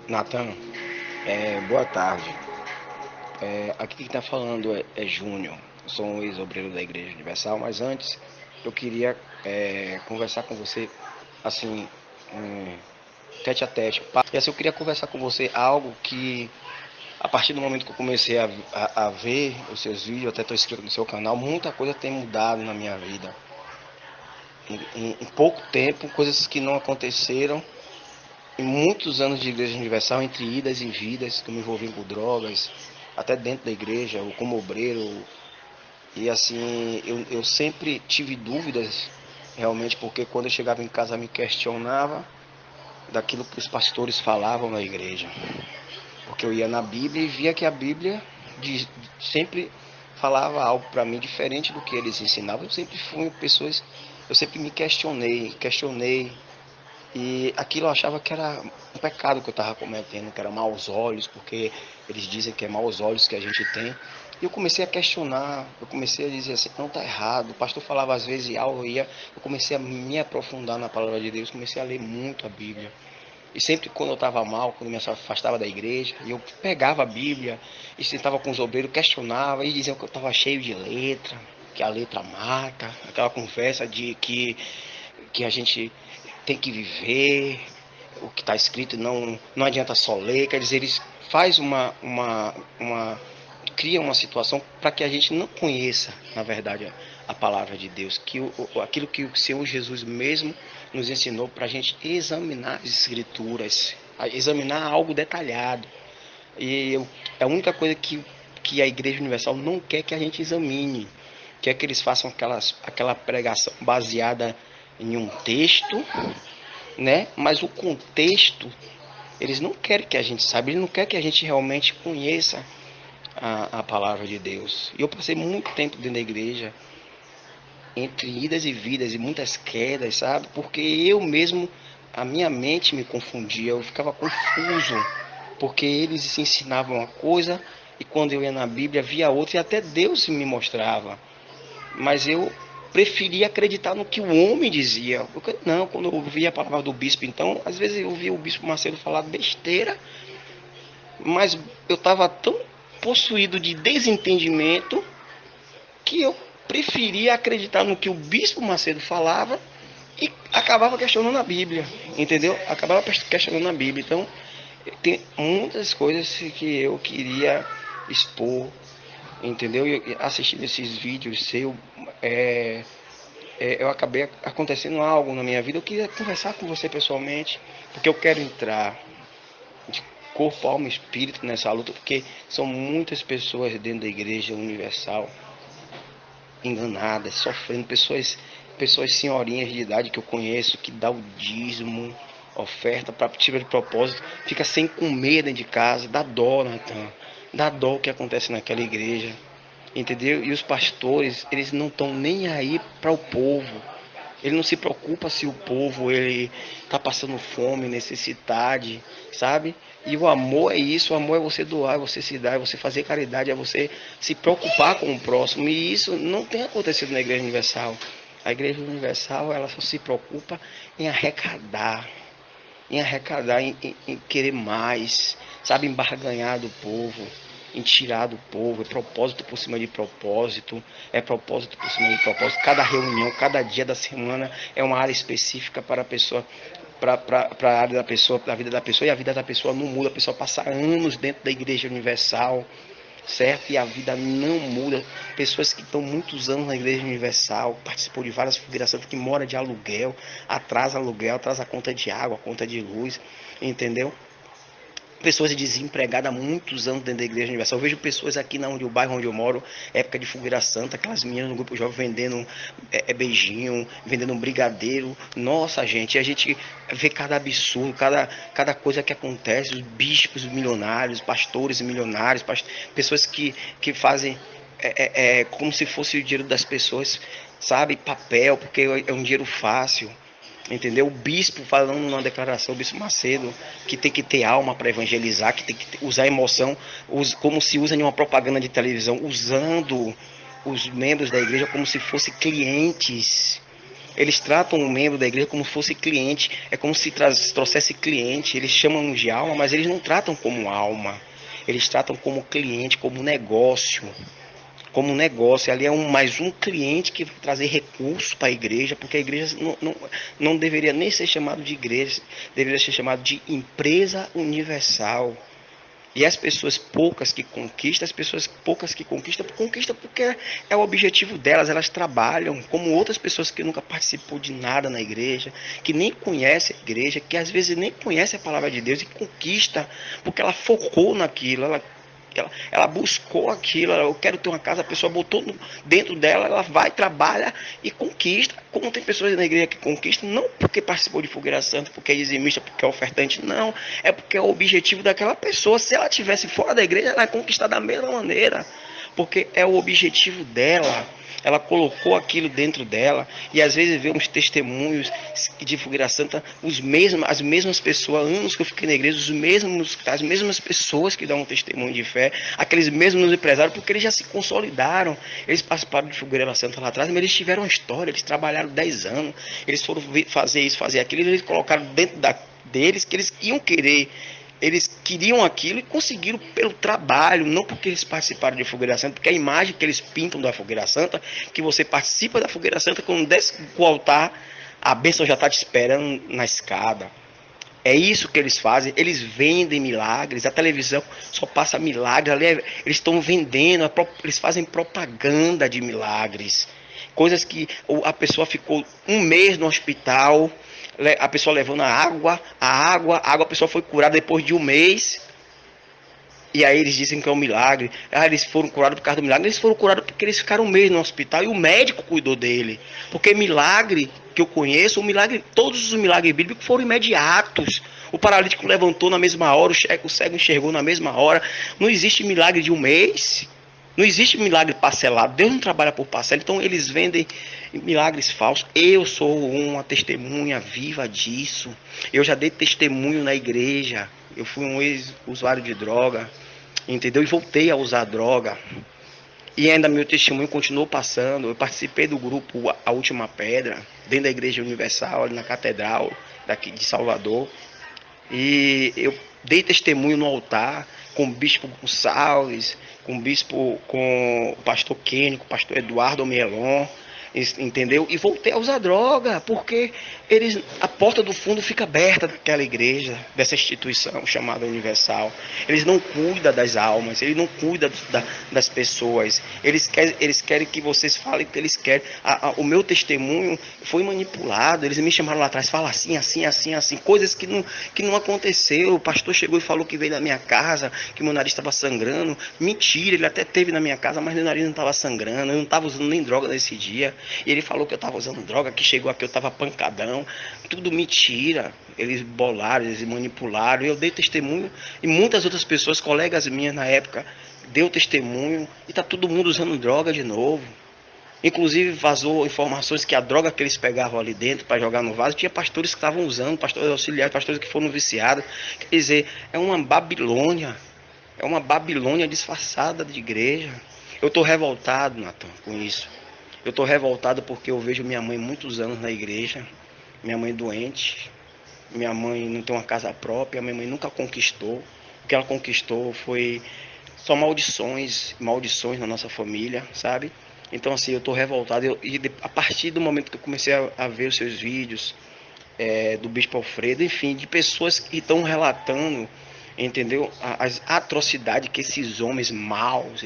Natan, boa tarde. Aqui quem está falando é Júnior. Eu sou um ex-obreiro da Igreja Universal, mas antes eu queria conversar com você, assim, tete a tete. E assim, eu queria conversar com você algo que, a partir do momento que eu comecei a ver os seus vídeos, até estou inscrito no seu canal, muita coisa tem mudado na minha vida. Em pouco tempo, coisas que não aconteceram em muitos anos de Igreja Universal, entre idas e vidas, que eu me envolvi com drogas, até dentro da igreja, ou como obreiro. E assim, eu sempre tive dúvidas, realmente, porque quando eu chegava em casa me questionava daquilo que os pastores falavam na igreja. Porque eu ia na Bíblia e via que a Bíblia sempre falava algo para mim diferente do que eles ensinavam. Eu sempre me questionei, e aquilo eu achava que era um pecado que eu estava cometendo, que era maus olhos, porque eles dizem que é maus olhos que a gente tem. E eu comecei a questionar, eu comecei a dizer assim, não, está errado. O pastor falava às vezes algo, eu comecei a me aprofundar na palavra de Deus, comecei a ler muito a Bíblia. E sempre quando eu estava mal, quando eu me afastava da igreja, eu pegava a Bíblia e sentava com os obreiros, questionava, e diziam que eu estava cheio de letra, que a letra mata, aquela conversa de que a gente tem que viver o que está escrito, não adianta só ler. Quer dizer, eles faz uma cria uma situação para que a gente não conheça, na verdade, a palavra de Deus, que aquilo que o Senhor Jesus mesmo nos ensinou para a gente examinar as escrituras, examinar algo detalhado. A única coisa que a Igreja Universal não quer que a gente examine, quer que eles façam aquela pregação baseada em um texto, né? Mas o contexto, eles não querem que a gente saiba, eles não querem que a gente realmente conheça a palavra de Deus. E eu passei muito tempo dentro da igreja, entre idas e vidas e muitas quedas, sabe? Porque eu mesmo, a minha mente me confundia, eu ficava confuso, porque eles ensinavam uma coisa e quando eu ia na Bíblia via outra, e até Deus me mostrava. Mas eu preferia acreditar no que o homem dizia. Porque, não, quando eu ouvia a palavra do bispo, então, às vezes eu ouvia o bispo Macedo falar besteira, mas eu estava tão possuído de desentendimento que eu preferia acreditar no que o bispo Macedo falava e acabava questionando a Bíblia, entendeu? Acabava questionando a Bíblia. Então, tem muitas coisas que eu queria expor, entendeu? E assistindo esses vídeos seu, é, eu acabei acontecendo algo na minha vida. Eu queria conversar com você pessoalmente, porque eu quero entrar de corpo, alma e espírito nessa luta, porque são muitas pessoas dentro da Igreja Universal enganadas, sofrendo, pessoas senhorinhas de idade que eu conheço, que dá o dízimo, oferta para tirar de propósito, fica sem comer dentro de casa, dá dó, Natan, dá dó o que acontece naquela igreja, entendeu? E os pastores, eles não estão nem aí para o povo. Ele não se preocupa se o povo ele está passando fome, necessidade, sabe? E o amor é isso, o amor é você doar, é você se dar, é você fazer caridade, é você se preocupar com o próximo. E isso não tem acontecido na Igreja Universal. A Igreja Universal ela só se preocupa em arrecadar, em querer mais, sabe, em barganhar do povo, em tirar do povo, é propósito por cima de propósito, é propósito por cima de propósito. Cada reunião, cada dia da semana é uma área específica para a pessoa, para a área da pessoa, para a vida da pessoa, e a vida da pessoa não muda, a pessoa passa anos dentro da Igreja Universal, certo? E a vida não muda. Pessoas que estão muitos anos na Igreja Universal, participou de várias fogueirações, que mora de aluguel, atrasa a conta de água, a conta de luz, entendeu? Pessoas desempregadas há muitos anos dentro da Igreja Universal. Eu vejo pessoas aqui na onde o bairro onde eu moro, época de fogueira santa, aquelas meninas no grupo jovem vendendo beijinho, vendendo um brigadeiro. Nossa, gente, a gente vê cada absurdo, cada coisa que acontece, os bispos milionários, pastores milionários, pessoas que fazem como se fosse o dinheiro das pessoas, sabe, papel, porque é um dinheiro fácil. Entendeu? O bispo falando numa declaração, o bispo Macedo, que tem que ter alma para evangelizar, que tem que usar emoção, como se usa em uma propaganda de televisão, usando os membros da igreja como se fossem clientes. Eles tratam o membro da igreja como se fosse cliente. É como se trouxesse cliente. Eles chamam de alma, mas eles não tratam como alma. Eles tratam como cliente, como negócio. Como negócio. Ali é mais um cliente que vai trazer recursos para a igreja, porque a igreja não deveria nem ser chamado de igreja, deveria ser chamado de empresa universal. E as pessoas poucas que conquistam, conquistam porque é o objetivo delas. Elas trabalham como outras pessoas que nunca participou de nada na igreja, que nem conhece a igreja, que às vezes nem conhece a palavra de Deus e conquista porque ela focou naquilo, ela buscou aquilo. Eu quero ter uma casa, a pessoa botou dentro dela, ela vai, trabalha e conquista. Como tem pessoas na igreja que conquistam, não porque participou de fogueira santa, porque é dizimista, porque é ofertante, não. É porque é o objetivo daquela pessoa. Se ela estivesse fora da igreja, ela ia conquistar da mesma maneira, porque é o objetivo dela. Ela colocou aquilo dentro dela. E às vezes vê uns testemunhos de fogueira santa, as mesmas pessoas, anos que eu fiquei na igreja, as mesmas pessoas que dão um testemunho de fé, aqueles mesmos empresários, porque eles já se consolidaram. Eles participaram de fogueira santa lá atrás, mas eles tiveram uma história, eles trabalharam 10 anos, eles foram fazer isso, fazer aquilo, eles colocaram dentro deles que eles iam querer. Eles queriam aquilo e conseguiram pelo trabalho, não porque eles participaram de fogueira santa, porque a imagem que eles pintam da fogueira santa, que você participa da fogueira santa, quando desce o altar, a bênção já está te esperando na escada. É isso que eles fazem. Eles vendem milagres. A televisão só passa milagres. Eles estão vendendo, eles fazem propaganda de milagres. Coisas que a pessoa ficou um mês no hospital, a pessoa levando a pessoa foi curada depois de um mês. E aí eles dizem que é um milagre. Eles foram curados por causa do milagre. Eles foram curados porque eles ficaram um mês no hospital e o médico cuidou dele. Porque milagre que eu conheço, todos os milagres bíblicos foram imediatos. O paralítico levantou na mesma hora, o cego enxergou na mesma hora. Não existe milagre de um mês. Não existe milagre parcelado. Deus não trabalha por parcela. Então eles vendem milagres falsos. Eu sou uma testemunha viva disso. Eu já dei testemunho na igreja. Eu fui um ex-usuário de droga, entendeu? E voltei a usar droga. E ainda meu testemunho continuou passando. Eu participei do grupo A Última Pedra, dentro da Igreja Universal, ali na Catedral daqui de Salvador. E eu dei testemunho no altar com o bispo Gonçalves, com o pastor Kenny, com o pastor Eduardo Melon, entendeu? E voltei a usar droga, porque a porta do fundo fica aberta daquela igreja, dessa instituição chamada Universal. Eles não cuidam das almas, eles não cuidam das pessoas. Eles querem que vocês falem o que eles querem. O meu testemunho foi manipulado, eles me chamaram lá atrás, fala assim, assim, assim, assim, coisas que não aconteceu. O pastor chegou e falou que veio da minha casa, que meu nariz estava sangrando. Mentira, ele até teve na minha casa, mas meu nariz não estava sangrando, eu não estava usando nem droga nesse dia. E ele falou que eu estava usando droga, que chegou aqui eu estava pancadão. Tudo mentira. Eles bolaram, eles manipularam. Eu dei testemunho e muitas outras pessoas, colegas minhas na época, deu testemunho e tá todo mundo usando droga de novo. Inclusive vazou informações que a droga que eles pegavam ali dentro para jogar no vaso, tinha pastores que estavam usando, pastores auxiliares, pastores que foram viciados. Quer dizer, é uma Babilônia. É uma Babilônia disfarçada de igreja. Eu estou revoltado, Natan, com isso. Eu estou revoltado porque eu vejo minha mãe muitos anos na igreja, minha mãe doente, minha mãe não tem uma casa própria, minha mãe nunca conquistou. O que ela conquistou foi só maldições na nossa família, sabe? Então assim, eu estou revoltado. A partir do momento que eu comecei a ver os seus vídeos, do Bispo Alfredo, enfim, de pessoas que estão relatando, entendeu? As atrocidades que esses homens maus,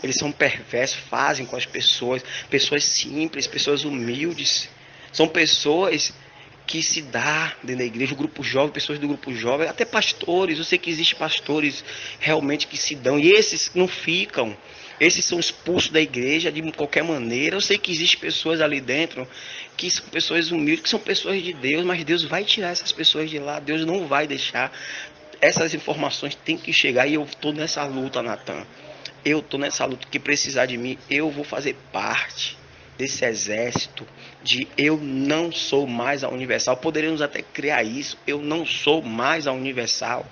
eles são perversos, fazem com as pessoas simples, pessoas humildes, são pessoas que se dá dentro da igreja, o grupo jovem, pessoas do grupo jovem, até pastores. Eu sei que existem pastores realmente que se dão, e esses não ficam. Esses são expulsos da igreja de qualquer maneira. Eu sei que existem pessoas ali dentro que são pessoas humildes, que são pessoas de Deus, mas Deus vai tirar essas pessoas de lá. Deus não vai deixar. Essas informações têm que chegar e eu estou nessa luta, Natan. Eu estou nessa luta. Que precisar de mim, eu vou fazer parte desse exército de eu não sou mais a Universal. Poderíamos até criar isso. Eu não sou mais a Universal.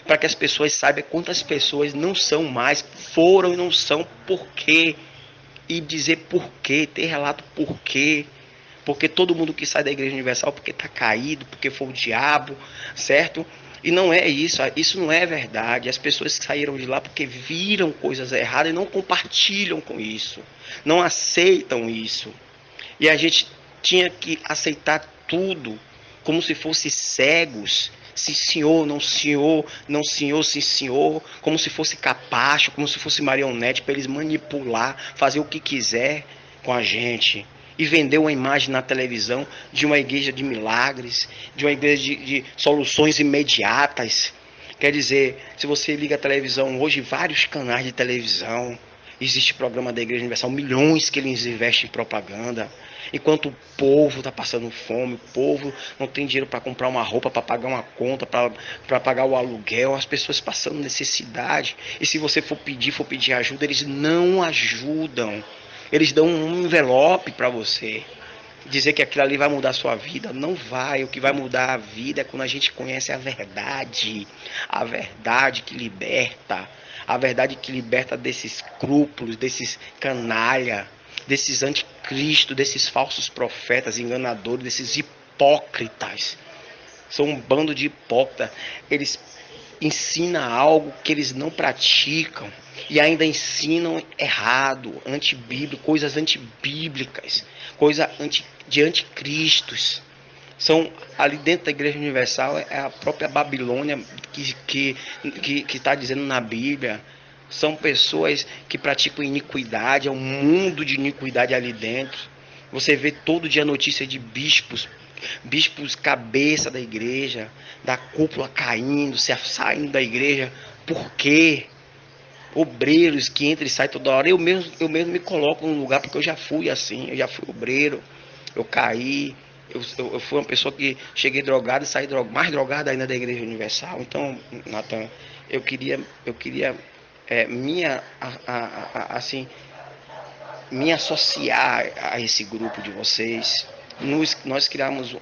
Para que as pessoas saibam quantas pessoas não são mais, foram e não são, por quê? E dizer por quê, ter relato por quê. porque todo mundo que sai da Igreja Universal porque está caído, porque foi o diabo, certo? E não é isso, isso não é verdade. As pessoas que saíram de lá porque viram coisas erradas e não compartilham com isso, não aceitam isso. E a gente tinha que aceitar tudo como se fosse cegos. Sim, senhor, não, senhor, não, senhor, sim, senhor. Como se fosse capacho, como se fosse marionete para eles manipular, fazer o que quiser com a gente. E vender uma imagem na televisão de uma igreja de milagres, de uma igreja de soluções imediatas. Quer dizer, se você liga a televisão hoje, vários canais de televisão, existe programa da Igreja Universal, milhões que eles investem em propaganda. Enquanto o povo está passando fome, o povo não tem dinheiro para comprar uma roupa, para pagar uma conta, para pagar o aluguel, as pessoas passando necessidade. E se você for pedir ajuda, eles não ajudam. Eles dão um envelope para você. Dizer que aquilo ali vai mudar a sua vida. Não vai. O que vai mudar a vida é quando a gente conhece a verdade. A verdade que liberta. A verdade que liberta desses escrúpulos, desses canalha, desses anticristos, desses falsos profetas, enganadores, desses hipócritas. São um bando de hipócritas. Eles ensinam algo que eles não praticam. E ainda ensinam errado, antibíblico, coisas antibíblicas, coisas de anticristos. São ali dentro da Igreja Universal, é a própria Babilônia que está dizendo na Bíblia. São pessoas que praticam iniquidade, é um mundo de iniquidade ali dentro. Você vê todo dia notícia de bispos cabeça da igreja, da cúpula caindo, saindo da igreja. Por quê? Obreiros que entram e saem toda hora. Eu mesmo me coloco num lugar, porque eu já fui assim, eu já fui obreiro, eu caí, eu fui uma pessoa que cheguei drogado e saí mais drogado ainda da Igreja Universal. Então, Nathan, eu queria assim, me associar a esse grupo de vocês. Nós criamos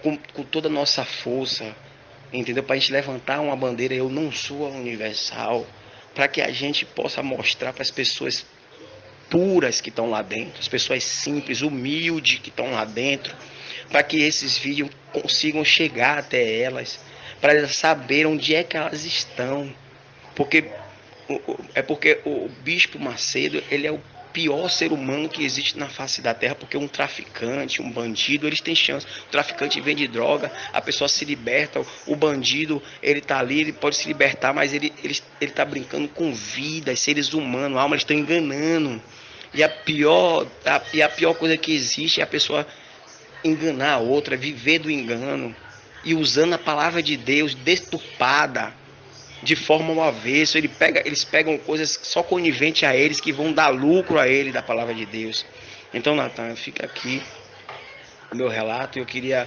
com toda a nossa força, entendeu? Para a gente levantar uma bandeira, eu não sou a Universal, para que a gente possa mostrar para as pessoas puras que estão lá dentro, as pessoas simples, humildes que estão lá dentro, para que esses vídeos consigam chegar até elas, para elas saberem onde é que elas estão. Porque o Bispo Macedo, ele é o pior ser humano que existe na face da terra, porque um traficante, um bandido, eles têm chance. O traficante vende droga, a pessoa se liberta, o bandido, ele tá ali, ele pode se libertar, mas ele tá brincando com vidas, seres humanos, alma, eles estão enganando. E a pior coisa que existe é a pessoa enganar a outra, viver do engano e usando a palavra de Deus deturpada de forma ao avesso. Eles pegam coisas só conivente a eles, que vão dar lucro a ele da palavra de Deus. Então, Natan, fica aqui o meu relato. Eu queria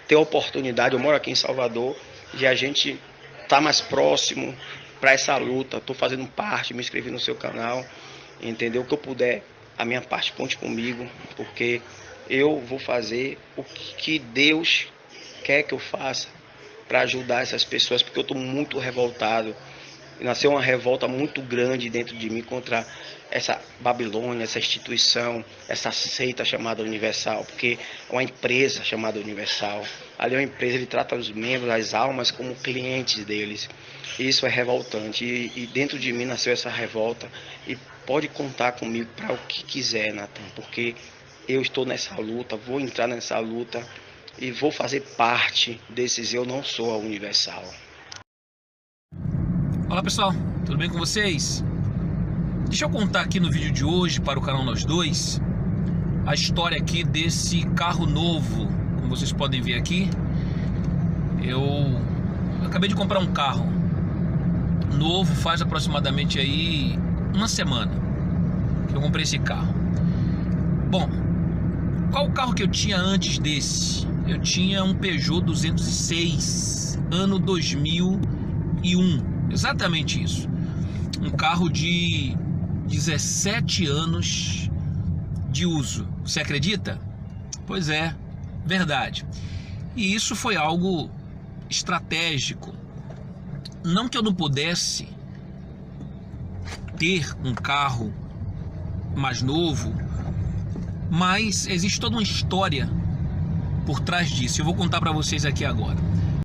ter a oportunidade, eu moro aqui em Salvador, de a gente estar mais próximo para essa luta. Estou fazendo parte, me inscrevi no seu canal, entendeu? O que eu puder, a minha parte, conte comigo, porque eu vou fazer o que Deus quer que eu faça para ajudar essas pessoas, porque eu estou muito revoltado. Nasceu uma revolta muito grande dentro de mim contra essa Babilônia, essa instituição, essa seita chamada Universal, porque é uma empresa chamada Universal. Ali é uma empresa, ele trata os membros, as almas, como clientes deles. E isso é revoltante. E dentro de mim nasceu essa revolta. E pode contar comigo para o que quiser, Nathan, porque eu estou nessa luta, vou entrar nessa luta e vou fazer parte desses Eu Não Sou a Universal. Olá pessoal, tudo bem com vocês? Deixa eu contar aqui no vídeo de hoje para o canal Nós Dois a história aqui desse carro novo. Como vocês podem ver aqui, eu acabei de comprar um carro novo, faz aproximadamente aí uma semana que eu comprei esse carro. Bom, qual o carro que eu tinha antes desse? Eu tinha um Peugeot 206, ano 2001, exatamente isso. Um carro de 17 anos de uso. Você acredita? Pois é, verdade. E isso foi algo estratégico. Não que eu não pudesse ter um carro mais novo mas existe toda uma história por trás disso. Eu vou contar para vocês aqui agora.